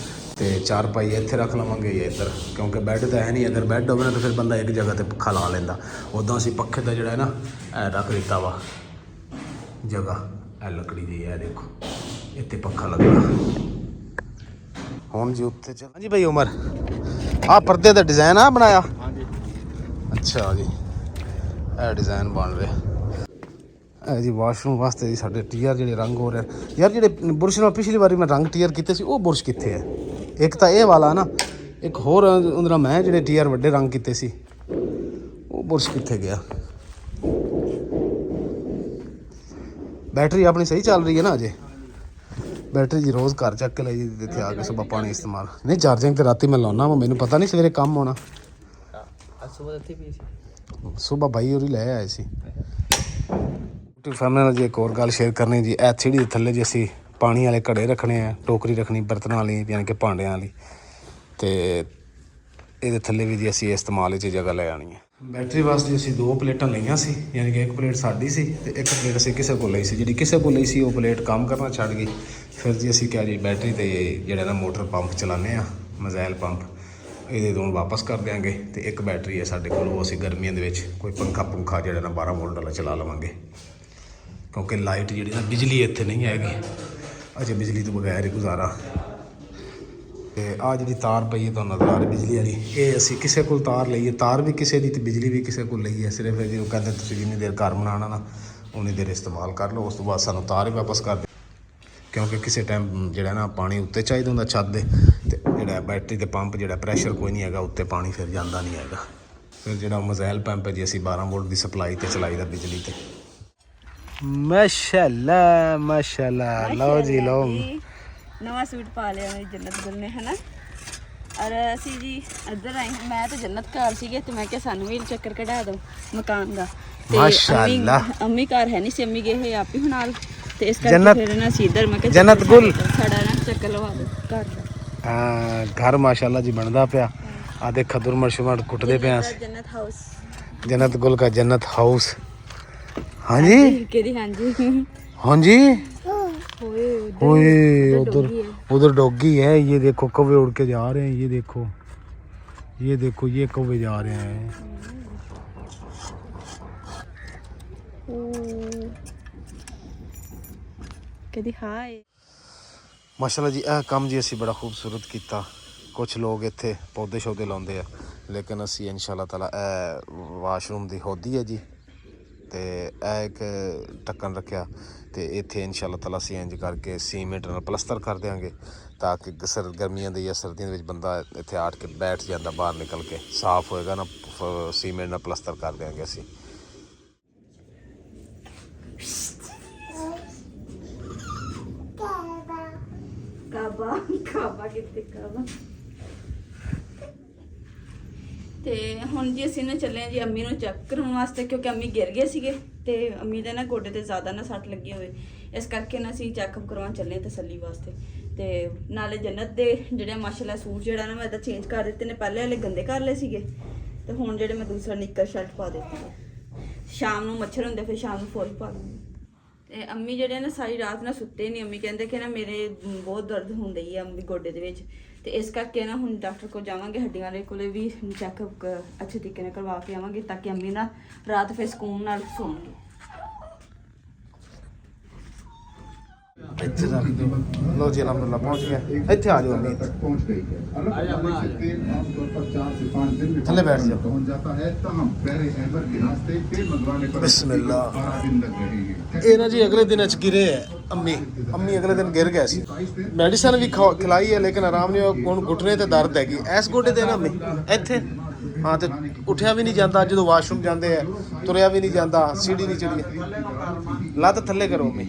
ਤੇ 4 ਪਾਈ ਇੱਥੇ ਰੱਖ ਲਵਾਂਗੇ ਜਾਂ ਇੱਧਰ, ਕਿਉਂਕਿ ਬੈੱਡ ਤਾਂ ਹੈ ਨਹੀਂ। ਅਗਰ ਬੈੱਡ ਹੋਵੇ ਨਾ ਤਾਂ ਫਿਰ ਬੰਦਾ ਇੱਕ ਜਗ੍ਹਾ ਤੇ ਪੱਖਾ ਲਾ ਲੈਂਦਾ। ਉੱਦਾਂ ਅਸੀਂ ਪੱਖੇ ਦਾ ਜਿਹੜਾ ਹੈ ਨਾ ਇਹ ਰੱਖ ਦਿੱਤਾ ਵਾ ਜਗ੍ਹਾ, ਇਹ ਲੱਕੜੀ ਦੀ ਹੈ ਦੇਖੋ, ਇੱਥੇ ਪੱਖਾ ਲੱਗਣਾ। ਹੁਣ ਜੀ ਉੱਤੇ ਚੱਲ। ਹਾਂਜੀ ਭਾਈ ਉਮਰ, ਆਹ ਪਰਦੇ ਦਾ ਡਿਜ਼ਾਈਨ ਆ ਬਣਾਇਆ? ਹਾਂਜੀ। ਅੱਛਾ ਜੀ ਇਹ ਡਿਜ਼ਾਈਨ ਬਣ ਰਿਹਾ। ਇਹ ਜੀ ਵਾਸ਼ਰੂਮ ਵਾਸਤੇ ਜੀ ਸਾਡੇ ਟੀਅਰ ਜਿਹੜੇ ਰੰਗ ਹੋ ਰਹੇ ਯਾਰ, ਜਿਹੜੇ ਬੁਰਸ਼ ਨਾਲ ਪਿਛਲੀ ਵਾਰੀ ਮੈਂ ਰੰਗ ਟੀਅਰ ਕੀਤੇ ਸੀ ਉਹ ਬੁਰਸ਼ ਕਿੱਥੇ ਹੈ? ਇੱਕ ਤਾਂ ਇਹ ਵਾਲਾ ਨਾ, ਇੱਕ ਹੋਰ ਉਹਦਾ ਮੈਂ ਜਿਹੜੇ ਟੀਅਰ ਵੱਡੇ ਰੰਗ ਕੀਤੇ ਸੀ ਉਹ ਬੁਰਸ਼ ਕਿੱਥੇ ਗਿਆ? ਬੈਟਰੀ ਆਪਣੀ ਸਹੀ ਚੱਲ ਰਹੀ ਹੈ ਨਾ ਅਜੇ? ਬੈਟਰੀ ਜੀ ਰੋਜ਼ ਘਰ ਚੱਕ ਕੇ ਲਈ ਜੀ, ਇੱਥੇ ਆ ਕੇ ਸੁਬਹ ਪਾਣੀ ਇਸਤੇਮਾਲ ਨਹੀਂ। ਚਾਰਜਿੰਗ ਤੇ ਰਾਤੀ ਮੈਂ ਲਾਉਣਾ ਵਾ, ਮੈਨੂੰ ਪਤਾ ਨਹੀਂ ਸਵੇਰੇ ਕੰਮ ਹੋਣਾ। ਸੁਬਹ ਭਾਈ ਹੋਰੀ ਲੈ ਆਏ ਸੀ। ਫੈਮਿਲੀ ਨਾਲ ਜੀ ਇੱਕ ਹੋਰ ਗੱਲ ਸ਼ੇਅਰ ਕਰਨੀ ਜੀ, ਇਹ ਸੀੜੀ ਦੇ ਥੱਲੇ ਜੀ ਅਸੀਂ ਪਾਣੀ ਵਾਲੇ ਘੜੇ ਰੱਖਣੇ ਆ, ਟੋਕਰੀ ਰੱਖਣੀ ਬਰਤਨਾਂ ਵਾਲੀ, ਯਾਨੀ ਕਿ ਭਾਂਡਿਆਂ ਵਾਲੀ। ਤੇ ਇਹਦੇ ਥੱਲੇ ਵੀ ਜੀ ਅਸੀਂ ਇਸਤੇਮਾਲ 'ਚ ਜਗ੍ਹਾ ਲੈ ਆਉਣੀ ਹੈ। ਬੈਟਰੀ ਵਾਸਤੇ ਅਸੀਂ 2 ਪਲੇਟਾਂ ਲਈਆਂ ਸੀ, ਯਾਨੀ ਕਿ 1 ਪਲੇਟ ਸਾਡੀ ਸੀ ਤੇ 1 ਪਲੇਟ ਅਸੀਂ ਕਿਸੇ ਕੋਲ ਲਈ ਸੀ। ਜਿਹੜੀ ਕਿਸੇ ਕੋਲ ਲਈ ਸੀ ਉਹ ਪਲੇਟ ਕੰਮ ਕਰਨਾ ਛੱਡ ਗਈ। ਫਿਰ ਜੀ ਅਸੀਂ ਕਿਹਾ ਜੀ ਬੈਟਰੀ ਤੇ ਜਿਹੜਾ ਨਾ ਮੋਟਰ ਪੰਪ ਚਲਾਉਂਦੇ ਆ, ਮਜ਼ਾਇਲ ਪੰਪ, ਇਹਦੇ ਤੋਂ ਵਾਪਸ ਕਰ ਦਿਆਂਗੇ। ਤੇ 1 ਬੈਟਰੀ ਹੈ ਸਾਡੇ ਕੋਲ, ਉਹ ਅਸੀਂ ਗਰਮੀਆਂ ਦੇ ਵਿੱਚ ਕੋਈ ਪੰਖਾ ਜਿਹੜਾ ਨਾ 12 ਵੋਲਟ ਵਾਲਾ ਚਲਾ ਲਵਾਂਗੇ, ਕਿਉਂਕਿ ਲਾਈਟ ਜਿਹੜੀ ਨਾ ਬਿਜਲੀ ਇੱਥੇ ਨਹੀਂ ਹੈਗੀ ਅਜੇ, ਬਿਜਲੀ ਤੋਂ ਬਗੈਰ ਹੀ ਗੁਜ਼ਾਰਾ। ਤੇ ਆਹ ਜਿਹੜੀ ਤਾਰ ਪਈ ਹੈ ਤੁਹਾਨੂੰ ਨਜ਼ਰ ਆ ਰਹੀ ਬਿਜਲੀ ਵਾਲੀ, ਇਹ ਅਸੀਂ ਕਿਸੇ ਕੋਲ ਤਾਰ ਲਈ ਹੈ, ਤਾਰ ਵੀ ਕਿਸੇ ਦੀ ਤੇ ਬਿਜਲੀ ਵੀ ਕਿਸੇ ਕੋਲ ਲਈ ਹੈ। ਸਿਰਫ ਜੀ ਉਹ ਕਹਿੰਦੇ ਤੁਸੀਂ ਜਿੰਨੀ ਦੇਰ ਘਰ ਬਣਾਉਣਾ ਨਾ ਉਨੀ ਦੇਰ ਇਸਤੇਮਾਲ ਕਰ ਲਓ, ਉਸ ਤੋਂ ਬਾਅਦ ਸਾਨੂੰ ਤਾਰ ਹੀ ਵਾਪਸ ਕਰ ਦਿਓ, ਕਿਉਂਕਿ ਕਿਸੇ ਟਾਈਮ ਜਿਹੜਾ ਨਾ ਪਾਣੀ ਉੱਤੇ ਚਾਹੀਦਾ ਹੁੰਦਾ ਛੱਤ ਦੇ, ਤੇ ਜਿਹੜਾ ਬੈਟਰੀ ਤੇ ਪੰਪ ਜਿਹੜਾ ਪ੍ਰੈਸ਼ਰ ਕੋਈ ਨਹੀਂ ਹੈਗਾ ਉੱਤੇ, ਪਾਣੀ ਫਿਰ ਜਾਂਦਾ ਨਹੀਂ ਹੈਗਾ। ਫਿਰ ਜਿਹੜਾ ਮਜ਼ਾਇਲ ਪੰਪ ਹੈ ਜੀ ਅਸੀਂ 12 ਵੋਲਟ ਦੀ ਸਪਲਾਈ ਤੇ ਚਲਾਈਦਾ ਬਿਜਲੀ ਤੇ। ਮਾਸ਼ਾਅੱਲਾ ਮਾਸ਼ਾਅੱਲਾ, ਲਓ ਜੀ ਲਓ, ਨਵਾਂ ਸੂਟ ਪਾ ਲਿਆ ਮੇਰੀ ਜੰਨਤ ਗੁਲ ਨੇ, ਹਨਾ। ਔਰ ਅਸੀਂ ਜੀ ਇੱਧਰ ਆਏ, ਮੈਂ ਤੇ ਜੰਨਤ ਘਰ ਸੀਗੇ ਤੇ ਮੈਂ ਕਿਹਾ ਸਾਨੂੰ ਵੀ ਚੱਕਰ ਕਢਾ ਦਿਓ ਮਕਾਨ ਦਾ। ਤੇ ਮਾਸ਼ਾਅੱਲਾ, ਅੰਮੀ ਘਰ ਹੈ ਨਹੀਂ ਸੀ, ਅੰਮੀ ਗਏ ਹੋਏ ਆਪ ਹੀ ਨਾਲ, ਤੇ ਇਸ ਕਰਕੇ ਫਿਰ ਨਾ ਅਸੀਂ ਇੱਧਰ, ਮੈਂ ਕਿਹਾ ਜੰਨਤ ਗੁਲ ਸਾਡਾ ਨਾ ਚੱਕਰ ਲਵਾ ਦਿਓ ਘਰ ਦਾ। ਹਾਂ, ਘਰ ਮਾਸ਼ਾਅੱਲਾ ਜੀ ਬਣਦਾ ਪਿਆ। ਆ ਦੇ ਖਦੁਰ ਮਰਸ਼ਮਾਟ ਕੁੱਟਦੇ ਪਿਆ ਜੰਨਤ ਹਾਊਸ, ਜੰਨਤ ਗੁਲ ਦਾ ਜੰਨਤ ਹਾਊਸ। ਹਾਂਜੀ ਕਿਹਦੀ? ਹਾਂਜੀ ਹਾਂਜੀ। ओए उधर उधर डॉगी है, ये देखो कौवे उड़ के जा रहे हैं, ये देखो ये कौवे जा रहे हैं। कदी हाय माशाल्लाह जी, ਇਹ ਕੰਮ ਜੀ ਅਸੀਂ ਬੜਾ ਖੂਬਸੂਰਤ ਕੀਤਾ। ਕੁਝ ਲੋਕ ਇੱਥੇ ਪੌਦੇ ਸ਼ੌਦੇ ਲਾਉਂਦੇ ਆ, ਲੇਕਿਨ ਅਸੀਂ ਇਨਸ਼ਾਅੱਲਾ ਤਾਲਾ ਇਹ ਵਾਸ਼ਰੂਮ ਦੀ ਹੋਦੀ ਹੈ ਜੀ, ਤੇ ਇਹ ਇੱਕ ਢੱਕਣ ਰੱਖਿਆ, ਤੇ ਇੱਥੇ ਇਨਸ਼ਾਅੱਲਾ ਤਾਲਾ ਅਸੀਂ ਇੰਜ ਕਰਕੇ ਸੀਮੈਂਟ ਨਾਲ ਪਲਸਤਰ ਕਰ ਦਿਆਂਗੇ, ਤਾਂ ਕਿ ਗਰਮੀਆਂ ਦੇ ਜਾਂ ਸਰਦੀਆਂ ਦੇ ਵਿੱਚ ਬੰਦਾ ਇੱਥੇ ਆਟ ਕੇ ਬੈਠ ਜਾਂਦਾ, ਬਾਹਰ ਨਿਕਲ ਕੇ ਸਾਫ਼ ਹੋਏਗਾ ਨਾ, ਸੀਮੈਂਟ ਨਾਲ ਪਲਸਤਰ ਕਰ ਦਿਆਂਗੇ ਅਸੀਂ। ਕਾਬਾ ਕਿੱਥੇ ਕਾਬਾ। ਤੇ ਹੁਣ ਜੀ ਅਸੀਂ ਨਾ ਚੱਲੇ ਹਾਂ ਜੀ ਅੰਮੀ ਨੂੰ ਚੈੱਕ ਕਰਾਉਣ ਵਾਸਤੇ, ਕਿਉਂਕਿ ਅੰਮੀ ਗਿਰ ਗਏ ਸੀਗੇ ਤੇ ਅੰਮੀ ਦੇ ਨਾ ਗੋਡੇ ਤੇ ਜ਼ਿਆਦਾ ਨਾ ਸੱਟ ਲੱਗੀ ਹੋਵੇ, ਇਸ ਕਰਕੇ ਨਾ ਅਸੀਂ ਚੈੱਕਅਪ ਕਰਵਾਉਣ ਚੱਲੇ ਤਸੱਲੀ ਵਾਸਤੇ। ਤੇ ਨਾਲੇ ਜੰਨਤ ਦੇ ਜਿਹੜੇ ਮਾਸ਼ਾਅੱਲਾ ਸੂਟ ਜਿਹੜਾ ਨਾ ਮੈਂ ਤਾਂ ਚੇਂਜ ਕਰ ਦਿੱਤੇ ਨੇ, ਪਹਿਲੇ ਵਾਲੇ ਗੰਦੇ ਕਰ ਲਏ ਸੀਗੇ, ਤੇ ਹੁਣ ਜਿਹੜੇ ਮੈਂ ਦੂਸਰਾ ਨਿੱਕਰ ਸ਼ਰਟ ਪਾ ਦਿੱਤੀ ਹੈ। ਸ਼ਾਮ ਨੂੰ ਮੱਛਰ ਹੁੰਦੇ, ਫਿਰ ਸ਼ਾਮ ਨੂੰ ਫੁੱਲ ਪਾ ਦਿੰਦੀ। ਤੇ ਅੰਮੀ ਜਿਹੜੇ ਨਾ ਸਾਰੀ ਰਾਤ ਨਾ ਸੁੱਤੇ ਨਹੀਂ। ਅੰਮੀ ਕਹਿੰਦੇ ਕਿ ਨਾ ਮੇਰੇ ਬਹੁਤ ਦਰਦ ਹੁੰਦੀ ਹੈ ਅੰਮੀ ਗੋਡੇ ਦੇ ਵਿੱਚ, ਤੇ ਇਸ ਕਰਕੇ ਨਾ ਹੁਣ ਡਾਕਟਰ ਕੋਲ ਜਾਵਾਂਗੇ, ਹੱਡੀਆਂ ਵਾਲੇ ਕੋਲੇ ਵੀ ਚੈੱਕਅਪ ਅੱਛੇ ਤਰੀਕੇ ਨਾਲ ਕਰਵਾ ਕੇ ਆਵਾਂਗੇ, ਤਾਂ ਕਿ ਅੰਮੀ ਨਾ ਰਾਤ ਫਿਰ ਸਕੂਨ ਨਾਲ ਸੌਣਗੇ। ਇੱਥੇ ਰੱਖ ਦਿਓ। ਲਓ ਜੀ ਅਲਹਮਦੁਲਿਲਾ ਪਹੁੰਚ ਗਏ। ਇੱਥੇ ਆ ਜਾਓ ਅੰਮੀ, ਥੱਲੇ ਬੈਠ ਜਾਓ। ਬਿਸਮਿल्ला। ਇਹ ਨਾ ਜੀ ਅਗਲੇ ਦਿਨ ਚ ਗਿਰੇ ਹੈ ਅੰਮੀ ਅਗਲੇ ਦਿਨ ਗਿਰ ਗਿਆ ਸੀ। ਮੈਡੀਸਨ ਵੀ ਖਿਲਾਈ ਹੈ, ਲੇਕਿਨ ਆਰਾਮ ਨਹੀਂ ਹੋਇਆ। ਹੁਣ ਘੁਟਨੇ ਤੇ ਦਰਦ ਹੈਗੀ ਇਸ ਗੋਡੇ ਤੇ ਨਾ ਅੰਮੀ ਇੱਥੇ। ਹਾਂ, ਤੇ ਉੱਠਿਆ ਵੀ ਨਹੀਂ ਜਾਂਦਾ, ਜਦੋਂ ਵਾਸ਼ਰੂਮ ਜਾਂਦੇ ਆ ਤੁਰਿਆ ਵੀ ਨਹੀਂ ਜਾਂਦਾ, ਸੀੜੀ ਨਹੀਂ ਚੜੀ। ਲੱਤ ਥੱਲੇ ਕਰੋ ਅੰਮੀ।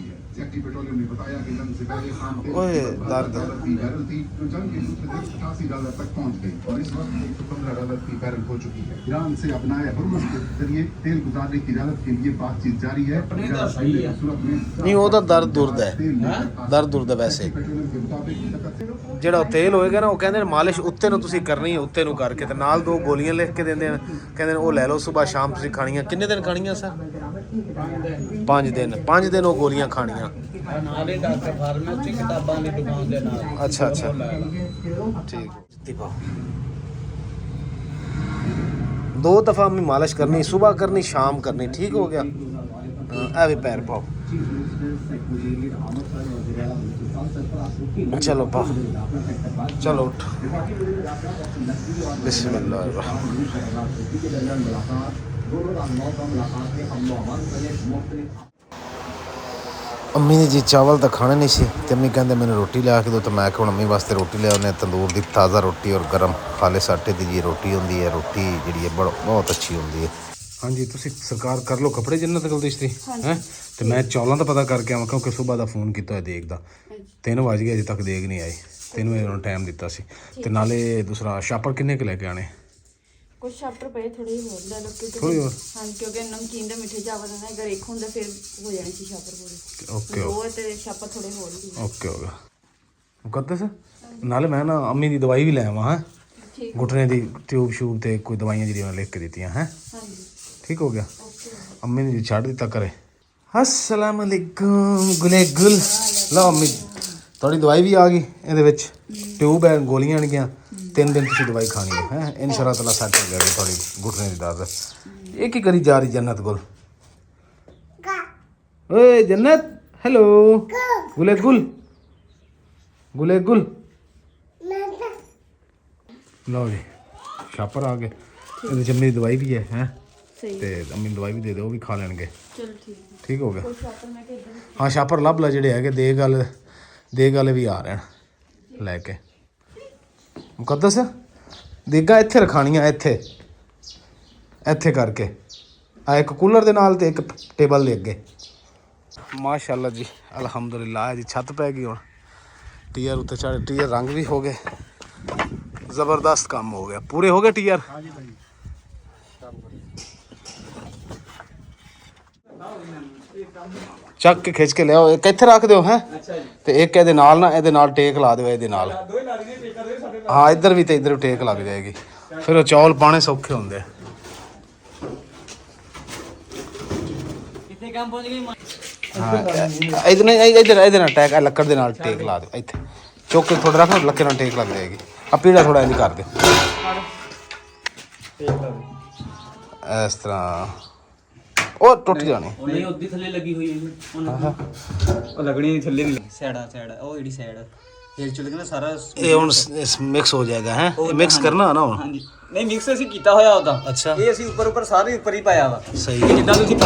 ओए दर्द ईरान से अपनाए हुर्मुज़ के जरिए तेल गुजारने की इजाजत के लिए बातचीत जारी है। नहीं ਉਹਦਾ ਦਰਦ ਦੁਰਦ ਹੈ, ਦਰਦ ਦੁਰਦ ਵੈਸੇ ਜਿਹੜਾ ਤੇਲ ਹੋਏਗਾ ਨਾ, ਉਹ ਕਹਿੰਦੇ ਨੇ ਮਾਲਿਸ਼ ਉੱਤੇ ਨੂੰ ਤੁਸੀਂ ਕਰਨੀ ਹੈ, ਉੱਤੇ ਨੂੰ ਕਰਕੇ ਤੇ ਨਾਲ 2 ਗੋਲੀਆਂ ਲਿਖ ਕੇ ਦਿੰਦੇ ਨੇ, ਕਹਿੰਦੇ ਨੇ ਉਹ ਲੈ ਲਓ ਸਵੇਰ ਸ਼ਾਮ ਤੁਸੀਂ ਖਾਣੀਆਂ। ਕਿੰਨੇ ਦਿਨ ਖਾਣੀਆਂ ਸਰ? 5 ਦਿਨ ਉਹ ਗੋਲੀਆਂ ਖਾਣੀਆਂ। ਨਾਲੇ ਡਾਕਟਰ ਫਾਰਮੇਸੀ ਕਿਤਾਬਾਂ ਦੀ ਦੁਕਾਨ ਦੇ ਨਾਲ। ਅੱਛਾ ਠੀਕ। ਦੀਪਾ 2 ਦਫਾ ਮੈਂ ਮਾਲਿਸ਼ ਕਰਨੀ, ਸਵੇਰ ਕਰਨੀ, ਸ਼ਾਮ ਕਰਨੀ, ਠੀਕ ਹੋ ਗਿਆ। ਇਹ ਵੀ ਪੈਰ ਪਾਓ। चलो पा, चलो उठ। बिस्मिल्लाह। अम्मी ने जी चावल तो खाने नहीं सी, ते अम्मी कहते मैंने रोटी लिया के दो, तो मैं हूँ अम्मी वास्ते रोटी लिया। उन्हें तंदूर की ताज़ा रोटी और गर्म खालिस आटे की जी रोटी होंगी है। रोटी जी बहुत अच्छी होंगी है। हाँ जी, तुम सरकार कर लो कपड़े जन्नत गल दिशती है। तो मैं चौलों का पता करके आवां, क्योंकि सुबह का फोन किया देखदा 3 बज गए, अजे तक देख नहीं आई। 3 बजे उन्होंने टाइम दिता सी। ते नाले दूसरा शापर किन्ने के लेके आने? कुछ शापर पे थोड़ी होर ले लो, क्योंकि थोड़ी और हां, क्योंकि नमकीन दे मिठे चावल ने अगर एक हुंदा फिर हो जाने सी शापर पूरी। ओके वो ते शापर थोड़े होर दी। ओके होगा मुकद्दस। नाले मैं ना अम्मी दी दवाई भी ले आवां। हां ਠੀਕ घुटने दी ट्यूब श्यूब ते कोई दवाइयां ਜਿਹੜੀਆਂ ਲਿਖ ਕੇ ਦਿੱਤੀਆਂ ਹੈ ਹਾਂਜੀ ठीक हो गया ਓਕੇ अम्मी ने जी छाड़ दिता करे अस्सलाम वालेकुम गुले गुल लो अम्मी थोड़ी दवाई भी आ गई ਇਹਦੇ ਵਿੱਚ ट्यूब है गोलियां आਣਗੀਆਂ 3 दिन ਤੁਸੀਂ ਦਵਾਈ ਖਾਣੀ ਹੈ इंशाल्लाह ताला सैट हो जाएगी थोड़ी घुटने ਦੀ दर्द ਇਹ ਕੀ ਕਰੀ ਜਾ ਰਹੀ ਜन्नत गुल ओए जन्नत हेलो गुले गुल गुले गुल लो जी छापर आ गए ਇਹਦੇ ਚ ਮੇਰੀ ਦਵਾਈ ਵੀ ਹੈ ਸਹੀ ਤੇ ਅੰਮੀ ਨੂੰ ਦਵਾਈ ਵੀ ਦੇ ਦਿਓ ਉਹ ਵੀ ਖਾ ਲੈਣਗੇ ਚਲ ਠੀਕ ਠੀਕ ਹੋ ਗਿਆ ਕੋਈ ਸ਼ਾਪਰ ਮੈਂ ਕਿ ਇੱਧਰ ਹਾਂ ਛਾਪਰ ਲੱਭ ਲੈ ਜਿਹੜੇ ਹੈਗੇ ਦੇਗ ਵਾਲੇ ਵੀ ਆ ਰਹੇ ਲੈ ਕੇ ਮੁਕੱਦਸ ਦੇਗਾ ਇੱਥੇ ਰਖਾਣੀਆਂ ਇੱਥੇ ਕਰਕੇ ਆ ਇੱਕ ਕੂਲਰ ਦੇ ਨਾਲ ਤੇ ਇੱਕ ਟੇਬਲ ਦੇ ਅੱਗੇ ਮਾਸ਼ਾਅੱਲਾ ਜੀ ਅਲਹਮਦੁਲਿਲਾ ਜੀ ਛੱਤ ਪੈ ਗਈ ਹੁਣ ਟੀਅਰ ਉੱਤੇ ਚੜ੍ਹ ਟੀਅਰ ਰੰਗ ਵੀ ਹੋ ਗਏ ਜ਼ਬਰਦਸਤ ਕੰਮ ਹੋ ਗਿਆ ਪੂਰੇ ਹੋ ਗਏ ਟੀਅਰ ਹਾਂਜੀ ਭਾਈ ਚੱਕ ਕੇ ਖਿੱਚ ਕੇ ਲਿਆਓ ਇੱਕ ਇੱਥੇ ਰੱਖ ਦਿਓ ਹੈ ਤੇ ਇੱਕ ਇਹਦੇ ਨਾਲ ਟੇਕ ਲਾ ਦਿਓ ਇਹਦੇ ਨਾਲ ਹਾਂ ਇੱਧਰ ਵੀ ਤੇ ਇੱਧਰ ਵੀ ਟੇਕ ਲੱਗ ਜਾਏਗੀ ਫਿਰ ਉਹ ਚੌਲ ਪਾਣੇ ਸੌਖੇ ਹੁੰਦੇ ਆ ਕਿੱਥੇ ਕੰਮ ਪਹੁੰਚ ਗਈ ਹਾਂ ਇਹਦੇ ਨਾਲ ਟੇਕ ਲੱਕੜ ਦੇ ਨਾਲ ਟੇਕ ਲਾ ਦਿਓ ਇੱਥੇ ਚੁੱਕ ਕੇ ਥੋੜਾ ਰੱਖ ਲੱਕੜ ਨਾਲ ਟੇਕ ਲੱਗ ਜਾਏਗੀ ਆ ਪੀੜਾ ਥੋੜਾ ਇੰਜ ਕਰ ਦਿਓ ਇਸ ਤਰ੍ਹਾਂ ਉਹ ਟੁੱਟ ਜਾਣੀ ਉਹ ਨਹੀਂ ਉੱਦੀ ਥੱਲੇ ਲੱਗੀ ਹੋਈ ਹੈ ਉਹ ਲੱਗਣੀ ਨਹੀਂ ਥੱਲੇ ਨਹੀਂ ਸਾਈਡ ਉਹ ਜਿਹੜੀ ਸਾਈਡ ਹਿਲ ਚੁੱਲ ਗਿਆ ਨਾ ਸਾਰਾ ਇਹ ਹੁਣ ਮਿਕਸ ਹੋ ਜਾਏਗਾ ਹੈ ਮਿਕਸ ਕਰਨਾ ਨਾ ਹੁਣ ਹਾਂਜੀ ਨਹੀਂ ਮਿਕਸ ਅਸੀਂ ਕੀਤਾ ਹੋਇਆ ਉਹਦਾ ਅੱਛਾ ਇਹ ਅਸੀਂ ਉੱਪਰ ਸਾਰੇ ਉੱਪਰ ਹੀ ਪਾਇਆ ਵਾ ਸਹੀ ਹੈ। ਜਿੱਦਾਂ ਤੁਸੀਂ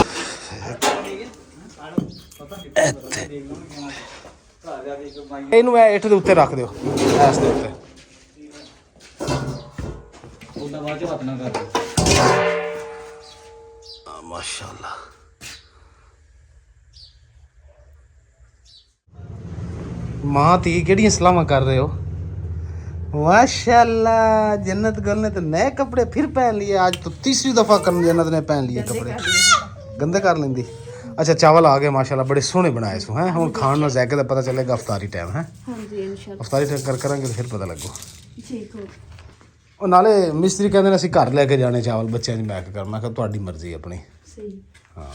ਇੱਥੇ ਇਹਨੂੰ ਇਹ ਇੱਟ ਦੇ ਉੱਤੇ ਰੱਖ ਦਿਓ ਇਸ ਦੇ ਉੱਤੇ ਉਹਦਾ ਬਾਅਦ ਚ ਹੱਥ ਨਾ ਕਰ ਮਾਸ਼ਾਅੱਲਾ ਮਾਂ ਤੀ ਕਿਹੜੀਆਂ ਸਲਾਮਾਂ ਕਰ ਰਹੇ ਹੋ माशाल्लाह जन्नत गर्ल ने तो नए कपड़े फिर पहन लिए आज तो तीसरी दफा कर जन्नत ने पहन लिए कपड़े गंदे कर लेंदी अच्छा चावल आ गए माशाल्लाह बड़े सोहने बनाए सो हैं हुण खाण नाल जाके दा पता चलेगा अफतारी टाइम है ਹਾਂਜੀ ਇਨਸ਼ਾਅੱਲਾ अफतारी टाइम करांगे तो फिर पता लगो ਠੀਕ ਹੋ ਉਹ ਨਾਲੇ ਮਿਸਤਰੀ ਕਹਿੰਦੇ ਨੇ ਅਸੀਂ ਘਰ ਲੈ ਕੇ ਜਾਣੇ ਚਾਵਲ ਬੱਚਿਆਂ ਦੀ ਮੈਂ ਕਿਹਾ ਮੈਂ ਕਿਹਾ ਤੁਹਾਡੀ ਮਰਜ਼ੀ ਆਪਣੀ ਸਹੀ ਹਾਂ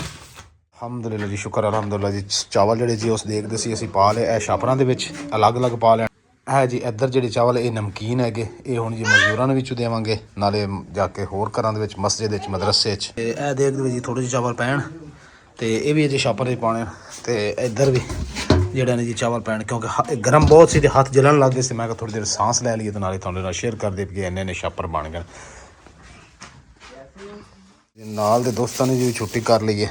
ਅਲਹਮਦੁਲਿਲਾ ਜੀ ਸ਼ੁਕਰ ਅਲਹਮਦੁਲਿਲਾ ਜੀ ਚਾਵਲ ਜਿਹੜੇ ਜੀ ਉਸ ਦੇਖਦੇ ਸੀ ਅਸੀਂ ਪਾ ਲਏ ਇਹ ਛਾਪਰਾਂ ਦੇ ਵਿੱਚ ਅਲੱਗ-ਅਲੱਗ ਪਾ ਲੈਣ ਹੈ ਜੀ ਇੱਧਰ ਜਿਹੜੇ ਚਾਵਲ ਇਹ ਨਮਕੀਨ ਹੈਗੇ ਇਹ ਹੁਣ ਜੀ ਮਜ਼ਦੂਰਾਂ ਨੂੰ ਵਿੱਚੋਂ ਦੇਵਾਂਗੇ ਨਾਲੇ ਜਾ ਕੇ ਹੋਰ ਘਰਾਂ ਦੇ ਵਿੱਚ ਮਸਜਿਦ ਵਿੱਚ ਮਦਰਸੇ 'ਚ ਤੇ ਇਹ ਦੇਖਦੇ ਵੀ ਜੀ ਥੋੜ੍ਹੇ ਜਿਹੇ ਚਾਵਲ ਪੈਣ ਤੇ ਇਹ ਵੀ ਅਜੇ ਛਾਪਰ 'ਚ ਪਾਉਣੇ ਤੇ ਇੱਧਰ ਵੀ ਜਿਹੜਾ ਨੇ ਜੀ ਚਾਵਲ ਪੈਣ ਕਿਉਂਕਿ ਗਰਮ ਬਹੁਤ ਸੀ ਤੇ ਹੱਥ ਜਲਣ ਲੱਗ ਗਏ ਸੀ ਮੈਂ ਕਿਹਾ ਥੋੜ੍ਹੀ ਦੇਰ ਸਾਂਸ ਲੈ ਲਈਏ ਤੇ ਨਾਲੇ ਤੁਹਾਡੇ ਨਾਲ ਸ਼ੇਅਰ ਕਰ ਦੇ ਕਿ ਇੰਨੇ ਛਾਪਰ ਬਣ ਗਏ ਨਾਲ ਦੇ ਦੋਸਤਾਂ ਨੇ ਜੀ ਛੁੱਟੀ ਕਰ ਲਈ ਹੈ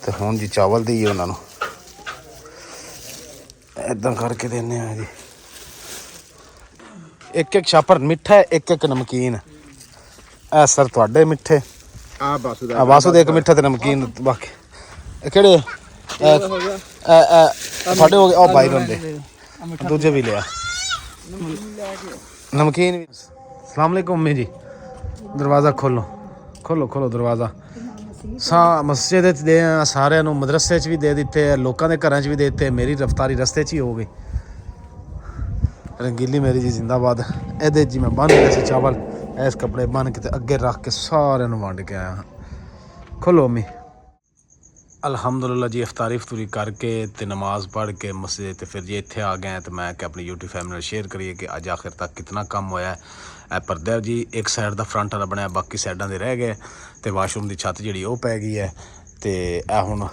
ਤੇ ਹੁਣ ਜੀ ਚਾਵਲ ਦੇਈਏ ਉਹਨਾਂ ਨੂੰ ਇਦਾਂ ਕਰਕੇ ਦਿੰਦੇ ਆ ਜੀ ਇੱਕ ਛਾਪਰ ਮਿੱਠਾ ਇੱਕ ਨਮਕੀਨ ਇਹ ਸਰ ਤੁਹਾਡੇ ਮਿੱਠੇ ਆ ਬਾਸੂ ਦਾ ਵਾਸੂ ਦੇ ਇੱਕ ਮਿੱਠਾ ਤੇ ਨਮਕੀਨ ਬਾਕੀ ਇਹ ਕਿਹੜੇ ਸਾਡੇ ਹੋ ਗਏ ਉਹ ਬਾਈ ਬੰਦੇ ਦੂਜੇ ਵੀ ਲਿਆ ਨਮਕੀਨ ਵੀ ਸਲਾਮ ਅਲੈਕੁਮ ਅੰਮੀ ਜੀ ਦਰਵਾਜ਼ਾ ਖੋਲੋ ਦਰਵਾਜ਼ਾ ਮਸਜਿਦ ਵਿੱਚ ਦੇ ਸਾਰਿਆਂ ਨੂੰ ਮਦਰਸੇ 'ਚ ਵੀ ਦੇ ਦਿੱਤੇ ਲੋਕਾਂ ਦੇ ਘਰਾਂ 'ਚ ਵੀ ਦੇ ਦਿੱਤੇ ਮੇਰੀ ਰਫਤਾਰੀ ਰਸਤੇ 'ਚ ਹੀ ਹੋ ਗਈ ਰੰਗੀਲੀ ਮੇਰੀ ਜੀ ਜ਼ਿੰਦਾਬਾਦ ਇਹਦੇ ਜੀ ਮੈਂ ਬੰਨ੍ਹ ਲਿਆ ਸੀ ਚਾਵਲ ਇਸ ਕੱਪੜੇ ਬੰਨ੍ਹ ਕੇ ਤੇ ਅੱਗੇ ਰੱਖ ਕੇ ਸਾਰਿਆਂ ਨੂੰ ਵੰਡ ਕੇ ਆਇਆ ਹਾਂ ਖੋਲੋ ਅੰਮੀ ਅਲਹਮਦੁਲਿਲਾ ਜੀ ਇਫਤਾਰੀ ਕਰਕੇ ਤੇ ਨਮਾਜ਼ ਪੜ੍ਹ ਕੇ ਮਸਜਿਦ ਤੇ ਫਿਰ ਜੀ ਇੱਥੇ ਆ ਗਏ ਤੇ ਮੈਂ ਕਿ ਆਪਣੀ YouTube ਫੈਮਿਲੀ ਨਾਲ ਸ਼ੇਅਰ ਕਰੀਏ ਕਿ ਅੱਜ ਆਖਿਰ ਤੱਕ ਕਿੰਨਾ ਕੰਮ ਹੋਇਆ ਇਹ ਪਰਦਾ ਜੀ ਇੱਕ ਸਾਈਡ ਦਾ ਫਰੰਟ ਵਾਲਾ ਬਣਿਆ ਬਾਕੀ ਸਾਈਡਾਂ ਦੇ ਰਹਿ ਗਏ ਤੇ ਵਾਸ਼ਰੂਮ ਦੀ ਛੱਤ ਜਿਹੜੀ ਉਹ ਪੈ ਗਈ ਹੈ ਤੇ ਇਹ ਹੁਣ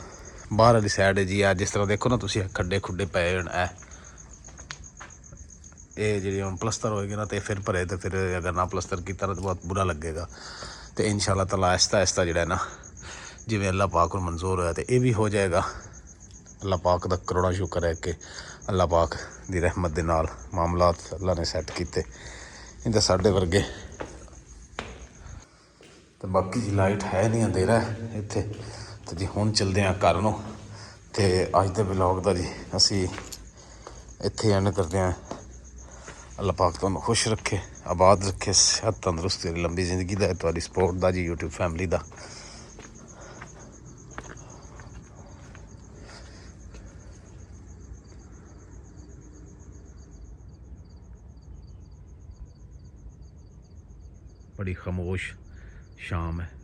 ਬਾਹਰ ਵਾਲੀ ਸਾਈਡ ਹੈ ਜੀ ਆ ਜਿਸ ਤਰ੍ਹਾਂ ਦੇਖੋ ਨਾ ਤੁਸੀਂ ਖੱਡੇ ਖੁੱਡੇ ਪਏ ਹੋਣ ਇਹ ਜਿਹੜੀ ਹੁਣ ਪਲਸਤਰ ਹੋਏਗੀ ਨਾ ਤੇ ਫਿਰ ਭਰੇ ਤੇ ਫਿਰ ਅਗਰ ਨਾ ਪਲਸਤਰ ਕੀਤਾ ਤਾਂ ਬਹੁਤ ਬੁਰਾ ਲੱਗੇਗਾ ਤੇ ਇਨਸ਼ਾਅੱਲਾ ਤਾਲਾ ਆਹਿਸਤਾ ਜਿਹੜਾ ਨਾ ਜਿਵੇਂ ਅੱਲਾਹ ਪਾਕ ਨੂੰ ਮਨਜ਼ੂਰ ਹੋਇਆ ਤੇ ਇਹ ਵੀ ਹੋ ਜਾਏਗਾ ਅੱਲਾਹ ਪਾਕ ਦਾ ਕਰੋੜਾਂ ਸ਼ੁਕਰ ਹੈ ਕਿ ਅੱਲਾਹ ਪਾਕ ਦੀ ਰਹਿਮਤ ਦੇ ਨਾਲ ਮਾਮਲਾਤ ਅੱਲਾਹ ਨੇ ਸੈੱਟ ਕੀਤੇ ਇਹਦਾ ਸਾਡੇ ਵਰਗੇ ਤੇ ਬਾਕੀ ਜੀ ਲਾਈਟ ਹੈ ਨਹੀਂ ਅੰਧੇਰਾ ਇੱਥੇ ਤੇ ਜੀ ਹੁਣ ਚੱਲਦੇ ਹਾਂ ਘਰ ਨੂੰ ਤੇ ਅੱਜ ਦੇ ਵਲੌਗ ਦਾ ਜੀ ਅਸੀਂ ਇੱਥੇ ਐਂਡ ਕਰਦੇ ਹਾਂ ਅੱਲਾਹ ਪਾਕ ਤੁਹਾਨੂੰ ਖੁਸ਼ ਰੱਖੇ ਆਬਾਦ ਰੱਖੇ ਸਿਹਤ ਤੰਦਰੁਸਤੀ ਲੰਬੀ ਜ਼ਿੰਦਗੀ ਦਾ ਤੁਹਾਡੀ ਸਪੋਰਟ ਦਾ ਜੀ YouTube ਫੈਮਿਲੀ ਦਾ बड़ी खामोश शाम है।